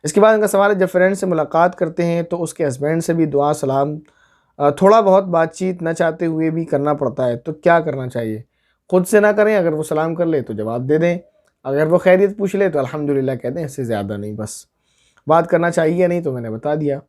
इसके बाद इनका सवाल है, जब फ्रेंड से मुलाकात करते हैं तो उसके हस्बैंड से भी दुआ सलाम थोड़ा बहुत बातचीत न चाहते हुए भी करना पड़ता है, तो क्या करना चाहिए? खुद से ना करें, अगर वो सलाम कर ले तो जवाब दे दें, अगर वो खैरियत पूछ ले तो अल्हम्दुलिल्लाह कह दें, इससे ज़्यादा नहीं। बस बात करना चाहिए या नहीं तो मैंने बता दिया।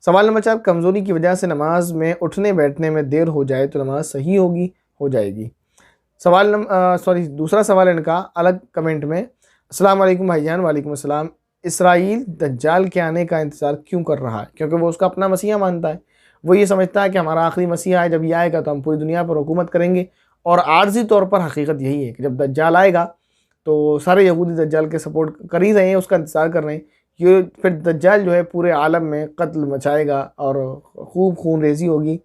सवाल नंबर 4, कमज़ोरी की वजह से नमाज में उठने बैठने में देर हो जाए तो नमाज सही होगी, हो जाएगी? दूसरा सवाल है इनका अलग कमेंट में, अस्सलाम वालेकुम भाईजान। वालेकुम अस्सलाम। इसराइल दज्जाल के आने का इंतज़ार क्यों कर रहा है? क्योंकि वो उसका अपना मसीहा मानता है। वो ये समझता है कि हमारा आखिरी मसीहा है, जब ये आएगा तो हम पूरी दुनिया पर हुकूमत करेंगे। और आर्जी तौर पर हकीकत यही है कि जब दज्जाल आएगा तो सारे यहूदी दज्जाल के सपोर्ट कर ही रहे हैं, उसका इंतज़ार कर रहे हैं। ये फिर दज्जाल जो है पूरे आलम में कत्ल मचाएगा और खूब खून रेज़ी होगी,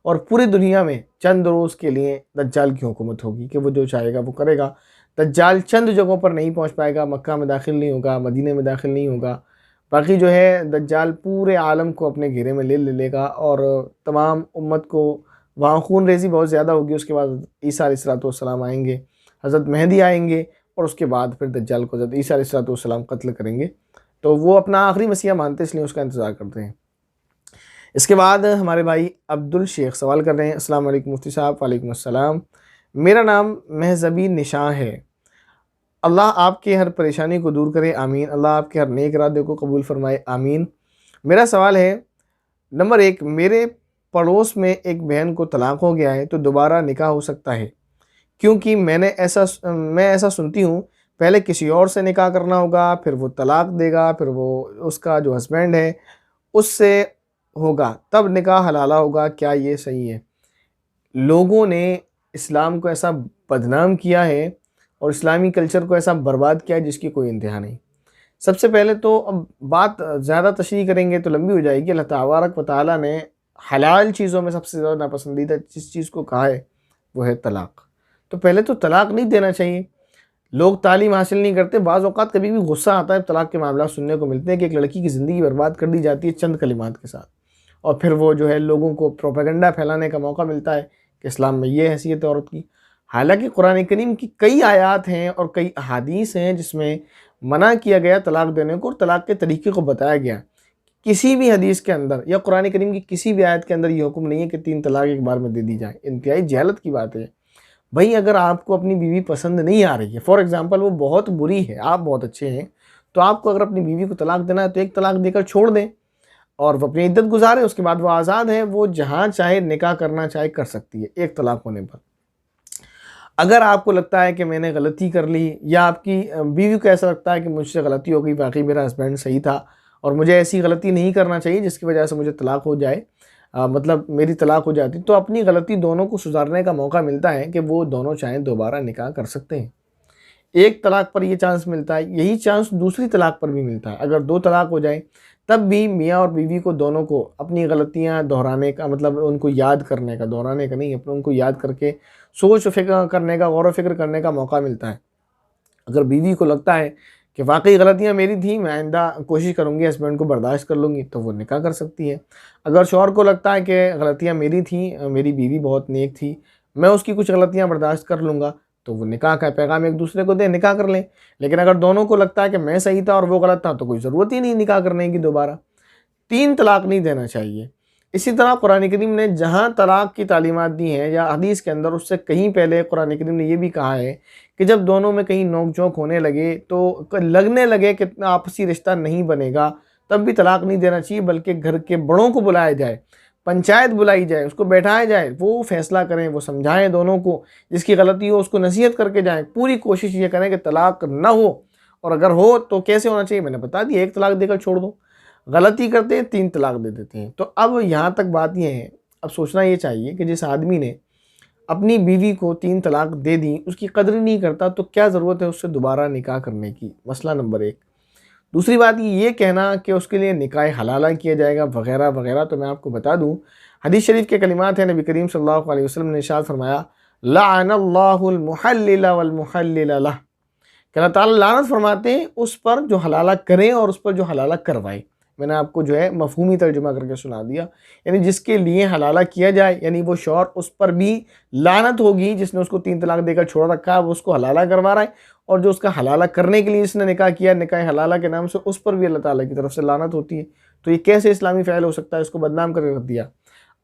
और पूरी दुनिया में चंद रोज़ के लिए दज्जाल की हुकूमत होगी कि वो जो चाहेगा वो करेगा। दज्जाल चंद जगहों पर नहीं पहुंच पाएगा, मक्का में दाखिल नहीं होगा, मदीने में दाखिल नहीं होगा। बाकी जो है दज्जाल पूरे आलम को अपने घेरे में ले लेगा और तमाम उम्मत को वहाँ खून रेज़ी बहुत ज़्यादा होगी। उसके बाद ईसा अलैहिस्सलाम आएंगे, हज़रत मेहदी आएंगे, और उसके बाद फिर दज्जाल को हज़रत ईसा अलैहिस्सलाम कत्ल करेंगे। तो वो अपना आखिरी मसीहा मानते हैं, इसलिए उसका इंतज़ार करते हैं। इसके बाद हमारे भाई अब्दुल शेख सवाल कर रहे हैं, अस्सलाम वालेकुम मुफ्ती साहब। वालेकुम अस्सलाम। मेरा नाम महज़बी निशां है। अल्लाह आपके हर परेशानी को दूर करे, आमीन। अल्लाह आपके हर नेक इरादे को कबूल फरमाए, आमीन। मेरा सवाल है, नंबर 1, मेरे पड़ोस में एक बहन को तलाक हो गया है, तो दोबारा निकाह हो सकता है? क्योंकि मैं ऐसा सुनती हूँ, पहले किसी और से निकाह करना होगा, फिर वो तलाक देगा, फिर वो उसका जो हस्बैंड है उससे होगा, तब निकाह हलाला होगा। क्या ये सही है? लोगों ने इस्लाम को ऐसा बदनाम किया है और इस्लामी कल्चर को ऐसा बर्बाद किया है जिसकी कोई इंतहा नहीं। सबसे पहले तो अब बात ज़्यादा तशरीह करेंगे तो लंबी हो जाएगी। अल्लाह तबारक व तआला ने हलाल चीज़ों में सबसे ज़्यादा नापसंदीदा जिस चीज़ को कहा है वो है तलाक़। तो पहले तो तलाक़ नहीं देना चाहिए। लोग तालीम हासिल नहीं करते, बाज़ औक़ात कभी भी गुस्सा आता है, तलाक़ के मामला सुनने को मिलते हैं कि एक लड़की की ज़िंदगी बर्बाद कर दी जाती है चंद कलिमात के साथ, और फिर वो जो है लोगों को प्रोपेगेंडा फैलाने का मौका मिलता है कि इस्लाम में ये हैसियत है औरत की। हालांकि कुरान करीम की कई आयात हैं और कई अहादीस हैं जिसमें मना किया गया तलाक़ देने को और तलाक़ के तरीक़े को बताया गया। किसी भी हदीस के अंदर या कुरान करीम की किसी भी आयत के अंदर ये हुक्म नहीं है कि 3 तलाक़ एक बार में दे दी जाए। इंतहाई जहलत की बात है भाई। अगर आपको अपनी बीवी पसंद नहीं आ रही है, फॉर एग्ज़ाम्पल वो बहुत बुरी है, आप बहुत अच्छे हैं, तो आपको अगर अपनी बीवी को तलाक़ देना है तो एक तलाक़ देकर छोड़ दें और वो अपनी इद्दत गुजारे। उसके बाद वो आज़ाद है, वो जहाँ चाहे निकाह करना चाहे कर सकती है एक तलाक़ होने पर। अगर आपको लगता है कि मैंने गलती कर ली, या आपकी बीवी को ऐसा लगता है कि मुझसे गलती हो गई, वाकई मेरा हस्बैंड सही था और मुझे ऐसी गलती नहीं करना चाहिए जिसकी वजह से मुझे तलाक़ हो जाए, मतलब मेरी तलाक़ हो जाती, तो अपनी गलती दोनों को सुधारने का मौका मिलता है कि वो दोनों चाहें दोबारा निकाह कर सकते हैं। एक तलाक़ पर ये चांस मिलता है, यही चांस दूसरी तलाक़ पर भी मिलता है। अगर 2 तलाक़ हो जाए तब भी मियाँ और बीवी को दोनों को अपनी गलतियाँ दोहराने का, मतलब उनको याद करने का, दोहराने का नहीं, अपने उनको याद करके सोच फ़िक्र करने का, गौर व फ़िक्र करने का मौका मिलता है। अगर बीवी को लगता है कि वाकई गलतियाँ मेरी थी, मैं आइंदा कोशिश करूँगी, हस्बैंड को बर्दाश्त कर लूँगी, तो वो निकाह कर सकती है। अगर शौहर को लगता है कि गलतियाँ मेरी थी, मेरी बीवी बहुत नेक थी, मैं उसकी कुछ गलतियाँ बर्दाश्त कर लूँगा, तो वो निकाह का पैगाम एक दूसरे को दें, निकाह कर लें। लेकिन अगर दोनों को लगता है कि मैं सही था और वो गलत था, तो कोई ज़रूरत ही नहीं निकाह करने की दोबारा। 3 तलाक़ नहीं देना चाहिए। इसी तरह कुरान करीम ने जहाँ तलाक़ की तालीमात दी हैं या हदीस के अंदर, उससे कहीं पहले कुरान करीम ने ये भी कहा है कि जब दोनों में कहीं नोक-झोंक होने लगे, तो लगने लगे कि आपसी रिश्ता नहीं बनेगा, तब भी तलाक़ नहीं देना चाहिए, बल्कि घर के बड़ों को बुलाया जाए, पंचायत बुलाई जाए, उसको बैठाया जाए, वो फ़ैसला करें, वो समझाएँ दोनों को, जिसकी गलती हो उसको नसीहत करके जाएँ। पूरी कोशिश ये करें कि तलाक़ ना हो, और अगर हो तो कैसे होना चाहिए मैंने बता दिया, 1 तलाक़ देकर छोड़ दो। गलती करते हैं 3 तलाक़ दे देते हैं। तो अब यहाँ तक बात ये है, अब सोचना ये चाहिए कि जिस आदमी ने अपनी बीवी को 3 तलाक़ दे दी, उसकी कदर नहीं करता, तो क्या ज़रूरत है उससे दोबारा निकाह करने की? मसला नंबर 1। दूसरी बात ये कहना कि उसके लिए निकाह हलाला किया जाएगा वग़ैरह वग़ैरह, तो मैं आपको बता दूँ, हदीस शरीफ के कलिमात हैं, नबी करीम सल्लल्लाहु अलैहि वसल्लम ने इरशाद फरमाया, लअनल्लाहुल मुहल्लिल वल मुहल्लिल लह, कि अल्लाह ताला लानत फरमाते हैं उस पर जो हलाला करे और उस पर जो हलाला करवाए। मैंने आपको जो है मफहूमी तर्जुमा करके सुना दिया। यानी जिसके लिए हलाला किया जाए, यानी वो शौहर, उस पर भी लानत होगी जिसने उसको 3 तलाक देकर छोड़ रखा है, वो उसको हलाला करवा रहा है, और जो उसका हलाला करने के लिए इसने निकाह किया, निकाह हलाला के नाम से, उस पर भी अल्लाह ताला की तरफ से लानत होती है। तो ये कैसे इस्लामी फ़ैल हो सकता है? इसको बदनाम करके रख दिया।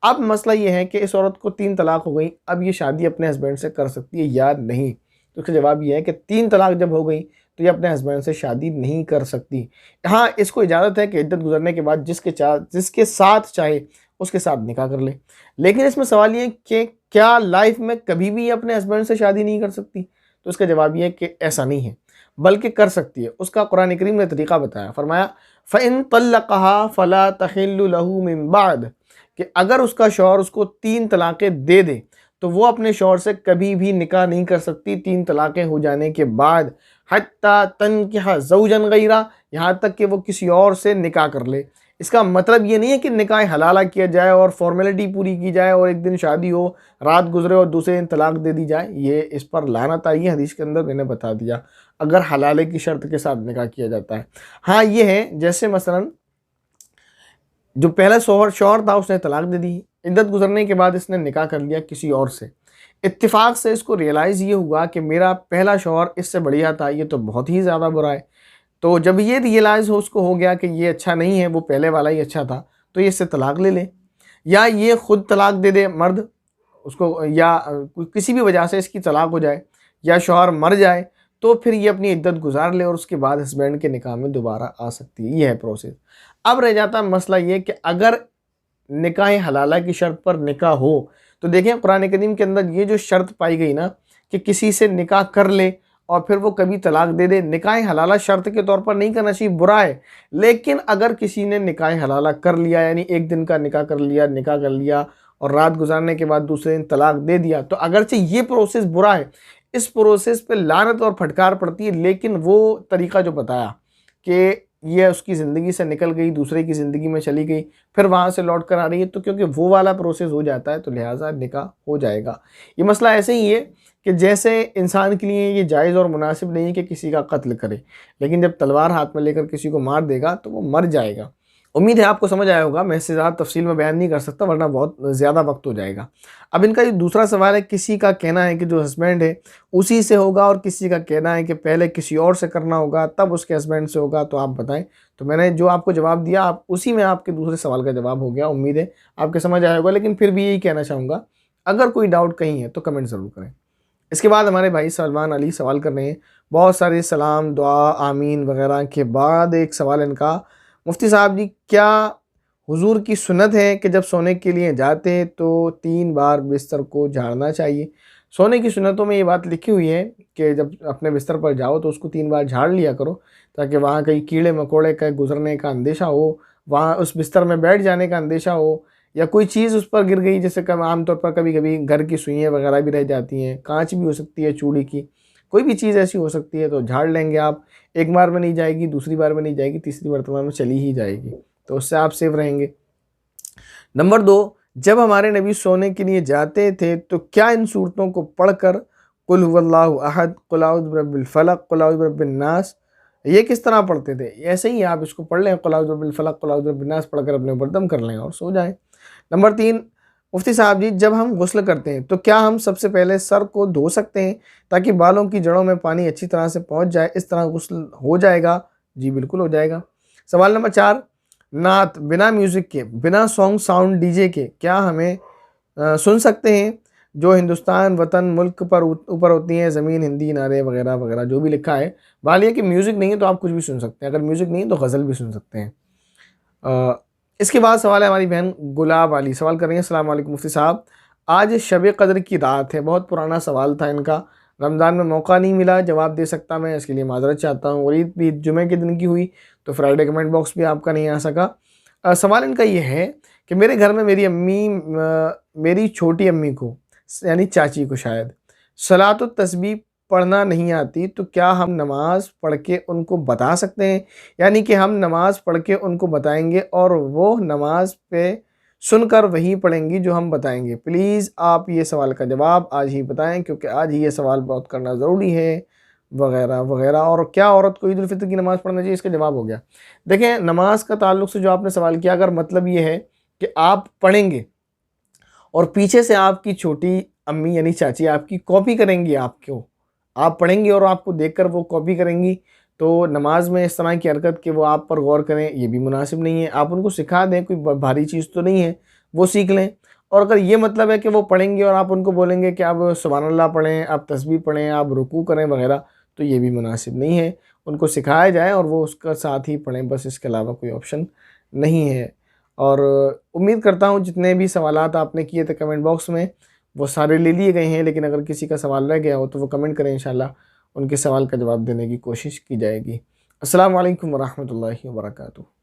अब मसला ये है कि इस औरत को 3 तलाक हो गई, अब ये शादी अपने हस्बैंड से कर सकती है या नहीं? तो उसका जवाब ये है कि 3 तलाक जब हो गई तो ये अपने हस्बैंड से शादी नहीं कर सकती। हाँ, इसको इजाज़त है कि इद्दत गुजरने के बाद जिसके साथ चाहे उसके साथ निकाह कर ले। लेकिन इसमें सवाल ये है कि क्या लाइफ में कभी भी ये अपने हस्बैंड से शादी नहीं कर सकती? तो उसका जवाब ये है कि ऐसा नहीं है, बल्कि कर सकती है। उसका कुरान करीम ने तरीक़ा बताया, फरमाया फ़इन तल्लक़हा फ़ला तहिल्लु लहू मिन बाद, कि अगर उसका शौहर उसको 3 तलाक़ें दे दे तो वो अपने शौहर से कभी भी निकाह नहीं कर सकती 3 तलाक़ें हो जाने के बाद, हत्ता तनकिहा ज़ौजन गैरा, यहाँ तक कि वो किसी और से निकाह कर ले। इसका मतलब ये नहीं है कि निकाह हलाला किया जाए और फॉर्मेलिटी पूरी की जाए और एक दिन शादी हो, रात गुजरे और दूसरे दिन तलाक दे दी जाए। ये इस पर लानत आई है, हदीस के अंदर मैंने बता दिया, अगर हलाले की शर्त के साथ निकाह किया जाता है। हाँ, ये है जैसे मसलन जो पहला शौहर था उसने तलाक दे दी, इद्दत गुजरने के बाद इसने निकाह कर लिया किसी और से। इत्तेफाक से इसको रियलाइज़ ये हुआ कि मेरा पहला शौहर इससे बढ़िया था, ये तो बहुत ही ज़्यादा बुरा है। तो जब ये रियलाइज़ उसको हो गया कि ये अच्छा नहीं है, वो पहले वाला ही अच्छा था, तो ये इससे तलाक ले ले, या ये ख़ुद तलाक दे दे मर्द उसको, या किसी भी वजह से इसकी तलाक हो जाए, या शौहर मर जाए, तो फिर ये अपनी इद्दत गुजार ले और उसके बाद हस्बैंड के निकाह में दोबारा आ सकती है। ये है प्रोसेस। अब रह जाता मसला ये कि अगर निकाह हलाला की शर्त पर निकाह हो, तो देखें कुरान करीम के अंदर ये जो शर्त पाई गई ना कि किसी से निकाह कर ले और फिर वो कभी तलाक दे दे, निकाह हलाला शर्त के तौर पर नहीं करना चाहिए, बुरा है। लेकिन अगर किसी ने निकाह हलाला कर लिया, यानी एक दिन का निकाह कर लिया और रात गुजारने के बाद दूसरे दिन तलाक दे दिया, तो अगरचे ये प्रोसेस बुरा है, इस प्रोसेस पे लानत और फटकार पड़ती है। लेकिन वो तरीक़ा जो बताया कि ये उसकी ज़िंदगी से निकल गई, दूसरे की ज़िंदगी में चली गई, फिर वहाँ से लौट कर आ रही है, तो क्योंकि वो वाला प्रोसेस हो जाता है तो लिहाजा निकाह हो जाएगा। ये मसला ऐसे ही है कि जैसे इंसान के लिए ये जायज़ और मुनासिब नहीं है कि किसी का कत्ल करे, लेकिन जब तलवार हाथ में लेकर किसी को मार देगा तो वो मर जाएगा। उम्मीद है आपको समझ आया होगा। मैं इससे ज़्यादा तफसील में बयान नहीं कर सकता वरना बहुत ज़्यादा वक्त हो जाएगा। अब इनका ये दूसरा सवाल है, किसी का कहना है कि जो हस्बैंड है उसी से होगा और किसी का कहना है कि पहले किसी और से करना होगा तब उसके हस्बैंड से होगा, तो आप बताएं। तो मैंने जो आपको जवाब दिया, आप उसी में आपके दूसरे सवाल का जवाब हो गया। उम्मीद है आपके समझ आया होगा, लेकिन फिर भी यही कहना चाहूँगा, अगर कोई डाउट कहीं है तो कमेंट ज़रूर करें। इसके बाद हमारे भाई सलमान अली सवाल कर रहे हैं, बहुत सारे सलाम, दुआ, आमीन वगैरह के बाद एक सवाल इनका, मुफ्ती साहब जी क्या हुजूर की सुन्नत है कि जब सोने के लिए जाते तो 3 बार बिस्तर को झाड़ना चाहिए? सोने की सुन्नतों में ये बात लिखी हुई है कि जब अपने बिस्तर पर जाओ तो उसको 3 बार झाड़ लिया करो, ताकि वहाँ कहीं कीड़े मकोड़े का गुजरने का अंदेशा हो, वहाँ उस बिस्तर में बैठ जाने का अंदेशा हो, या कोई चीज़ उस पर गिर गई, जैसे कम आमतौर पर कभी कभी घर की सुइयाँ वगैरह भी रह जाती हैं, कांच भी हो सकती है, चूड़ी की कोई भी चीज़ ऐसी हो सकती है, तो झाड़ लेंगे आप। एक बार में नहीं जाएगी, दूसरी बार में नहीं जाएगी, तीसरी मरतबा में चली ही जाएगी, तो उससे आप सेफ रहेंगे। नंबर 2, जब हमारे नबी सोने के लिए जाते थे तो क्या इन सूरतों को पढ़कर कुल हुवल्लाहु अहद, कुल औज़ु बिरब्बिल फलक, कुल औज़ु बिरब्बिन नास, ये किस तरह पढ़ते थे? ऐसे ही आप इसको पढ़ लें, कुल औज़ु बिरब्बिल फलक, कुल औज़ु बिरब्बिन नास पढ़कर अपने ऊपर दम कर लें और सो जाएं। नंबर 3, मुफ्ती साहब जी जब हम गुस्ल करते हैं तो क्या हम सबसे पहले सर को धो सकते हैं ताकि बालों की जड़ों में पानी अच्छी तरह से पहुंच जाए, इस तरह गुस्ल हो जाएगा? जी बिल्कुल हो जाएगा। सवाल नंबर 4, नात बिना म्यूज़िक के, बिना सॉन्ग साउंड डीजे के क्या हमें सुन सकते हैं? जो हिंदुस्तान वतन मुल्क पर ऊपर होती हैं, ज़मीन हिंदी नारे वगैरह वगैरह जो भी लिखा है, बाल ये कि म्यूज़िक नहीं है तो आप कुछ भी सुन सकते हैं, अगर म्यूज़िक नहीं है तो गज़ल भी सुन सकते हैं। इसके बाद सवाल है हमारी बहन गुलाब वाली, सवाल कर रही है, अस्सलाम वालेकुम मुफ्ती साहब, आज शब कद्र की रात है। बहुत पुराना सवाल था इनका, रमज़ान में मौका नहीं मिला जवाब दे सकता मैं, इसके लिए माज़रत चाहता हूँ। और ईद भी जुमे के दिन की हुई तो फ्राइडे कमेंट बॉक्स भी आपका नहीं आ सका। सवाल इनका ये है कि मेरे घर में मेरी अम्मी मेरी छोटी अम्मी को, यानी चाची को शायद, सलातो तस्बीह पढ़ना नहीं आती, तो क्या हम नमाज़ पढ़ के उनको बता सकते हैं? यानी कि हम नमाज़ पढ़ के उनको बताएंगे और वो नमाज पे सुनकर वही पढ़ेंगी जो हम बताएंगे। प्लीज़ आप ये सवाल का जवाब आज ही बताएं, क्योंकि आज ही ये सवाल बहुत करना ज़रूरी है। वगैरह वगैरह। और क्या औरत को ईद उल फितर की नमाज़ पढ़ना चाहिए, इसका जवाब हो गया। देखें, नमाज का ताल्लुक से जो आपने सवाल किया, अगर मतलब ये है कि आप पढ़ेंगे और पीछे से आपकी छोटी अम्मी यानी चाची आपकी कॉपी करेंगी, आपको आप पढ़ेंगी और आपको देखकर वो कॉपी करेंगी, तो नमाज में इस तरह की हरकत कि वो आप पर गौर करें, ये भी मुनासिब नहीं है। आप उनको सिखा दें, कोई भारी चीज़ तो नहीं है, वो सीख लें। और अगर ये मतलब है कि वो पढ़ेंगे और आप उनको बोलेंगे कि आप सुभान अल्लाह पढ़ें, आप तस्बीह पढ़ें, आप रुकू करें वगैरह, तो ये भी मुनासिब नहीं है। उनको सिखाया जाए और वो उसका साथ ही पढ़ें, बस इसके अलावा कोई ऑप्शन नहीं है। और उम्मीद करता हूँ जितने भी सवालात आपने किए थे कमेंट बॉक्स में, वो सारे ले लिए गए हैं। लेकिन अगर किसी का सवाल रह गया हो तो वो कमेंट करें, इंशाल्लाह उनके सवाल का जवाब देने की कोशिश की जाएगी। अस्सलाम वालेकुम वरहमतुल्लाहि वबरकातुहू।